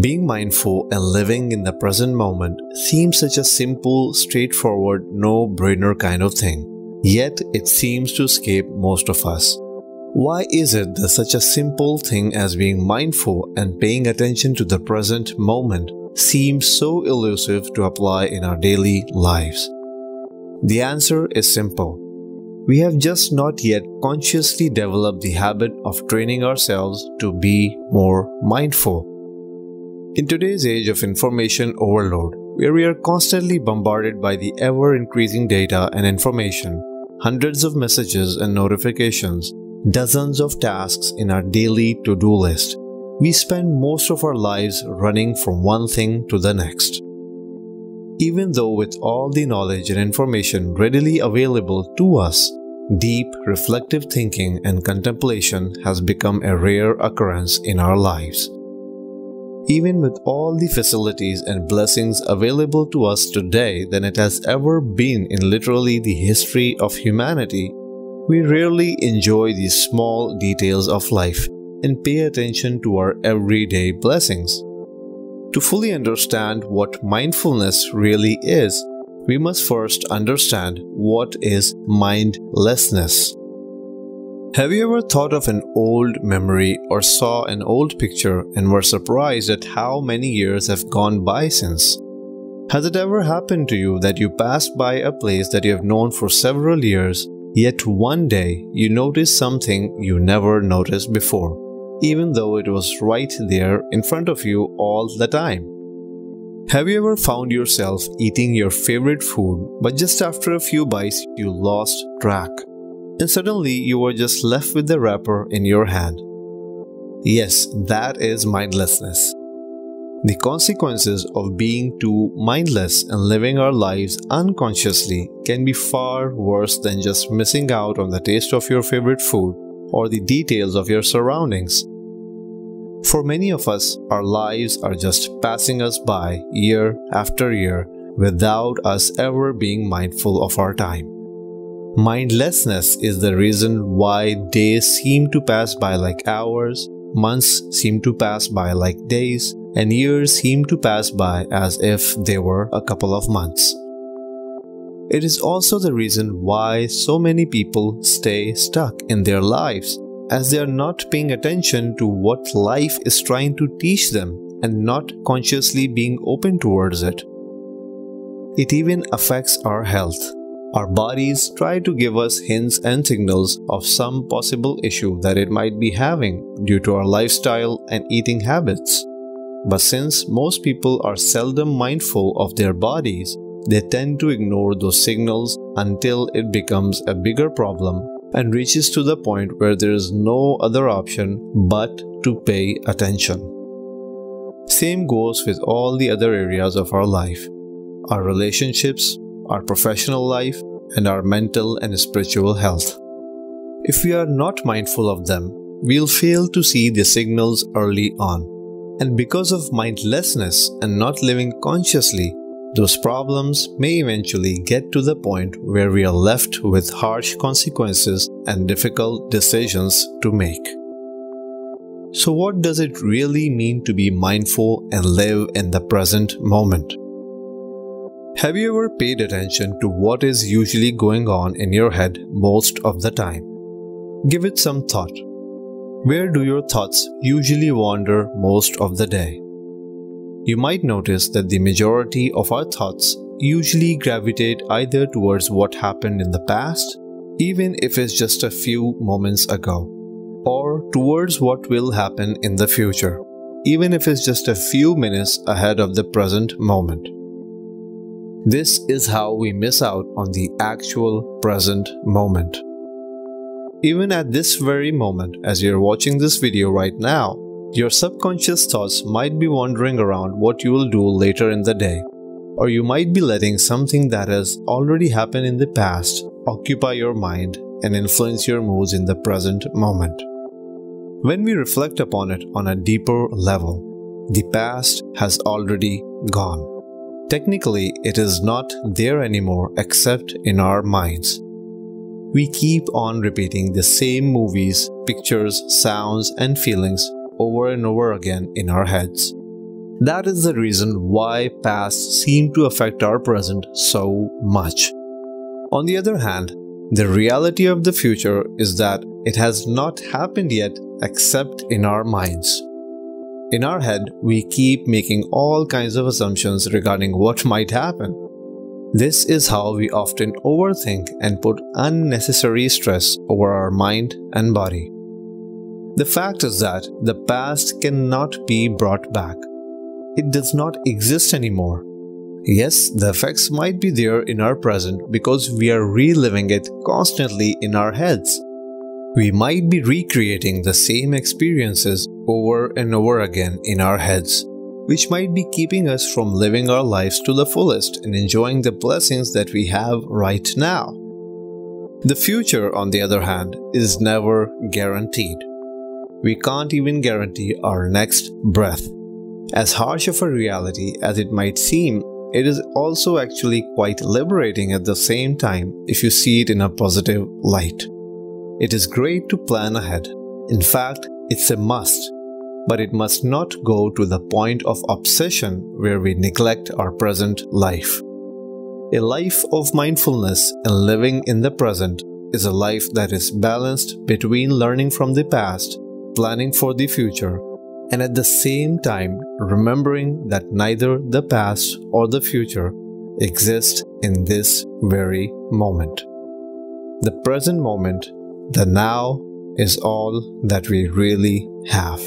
Being mindful and living in the present moment seems such a simple, straightforward, no-brainer kind of thing. Yet it seems to escape most of us. Why is it that such a simple thing as being mindful and paying attention to the present moment seems so elusive to apply in our daily lives? The answer is simple. We have just not yet consciously developed the habit of training ourselves to be more mindful. In today's age of information overload, where we are constantly bombarded by the ever-increasing data and information, hundreds of messages and notifications, dozens of tasks in our daily to-do list, we spend most of our lives running from one thing to the next. Even though with all the knowledge and information readily available to us, deep, reflective thinking and contemplation has become a rare occurrence in our lives. Even with all the facilities and blessings available to us today than it has ever been in literally the history of humanity, we rarely enjoy these small details of life and pay attention to our everyday blessings. To fully understand what mindfulness really is, we must first understand what is mindlessness. Have you ever thought of an old memory or saw an old picture and were surprised at how many years have gone by since? Has it ever happened to you that you passed by a place that you have known for several years, yet one day you noticed something you never noticed before, even though it was right there in front of you all the time? Have you ever found yourself eating your favorite food, but just after a few bites you lost track? And suddenly you were just left with the wrapper in your hand. Yes, that is mindlessness. The consequences of being too mindless and living our lives unconsciously can be far worse than just missing out on the taste of your favorite food or the details of your surroundings. For many of us, our lives are just passing us by year after year without us ever being mindful of our time. Mindlessness is the reason why days seem to pass by like hours, months seem to pass by like days, and years seem to pass by as if they were a couple of months. It is also the reason why so many people stay stuck in their lives, as they are not paying attention to what life is trying to teach them and not consciously being open towards it. It even affects our health. Our bodies try to give us hints and signals of some possible issue that it might be having due to our lifestyle and eating habits. But since most people are seldom mindful of their bodies, they tend to ignore those signals until it becomes a bigger problem and reaches to the point where there is no other option but to pay attention. Same goes with all the other areas of our life, our relationships, our professional life, and our mental and spiritual health. If we are not mindful of them, we'll fail to see the signals early on. And because of mindlessness and not living consciously, those problems may eventually get to the point where we are left with harsh consequences and difficult decisions to make. So what does it really mean to be mindful and live in the present moment? Have you ever paid attention to what is usually going on in your head most of the time? Give it some thought. Where do your thoughts usually wander most of the day? You might notice that the majority of our thoughts usually gravitate either towards what happened in the past, even if it's just a few moments ago, or towards what will happen in the future, even if it's just a few minutes ahead of the present moment. This is how we miss out on the actual present moment. Even at this very moment, as you're watching this video right now, your subconscious thoughts might be wandering around what you will do later in the day, or you might be letting something that has already happened in the past occupy your mind and influence your moods in the present moment. When we reflect upon it on a deeper level, the past has already gone. Technically, it is not there anymore except in our minds. We keep on repeating the same movies, pictures, sounds, and feelings over and over again in our heads. That is the reason why past seem to affect our present so much. On the other hand, the reality of the future is that it has not happened yet except in our minds. In our head, we keep making all kinds of assumptions regarding what might happen. This is how we often overthink and put unnecessary stress over our mind and body. The fact is that the past cannot be brought back. It does not exist anymore. Yes, the effects might be there in our present because we are reliving it constantly in our heads. We might be recreating the same experiences over and over again in our heads, which might be keeping us from living our lives to the fullest and enjoying the blessings that we have right now. The future, on the other hand, is never guaranteed. We can't even guarantee our next breath. As harsh of a reality as it might seem, it is also actually quite liberating at the same time if you see it in a positive light. It is great to plan ahead. In fact, it's a must. But it must not go to the point of obsession where we neglect our present life. A life of mindfulness and living in the present is a life that is balanced between learning from the past, planning for the future, and at the same time remembering that neither the past or the future exist in this very moment. The present moment, the now, is all that we really have.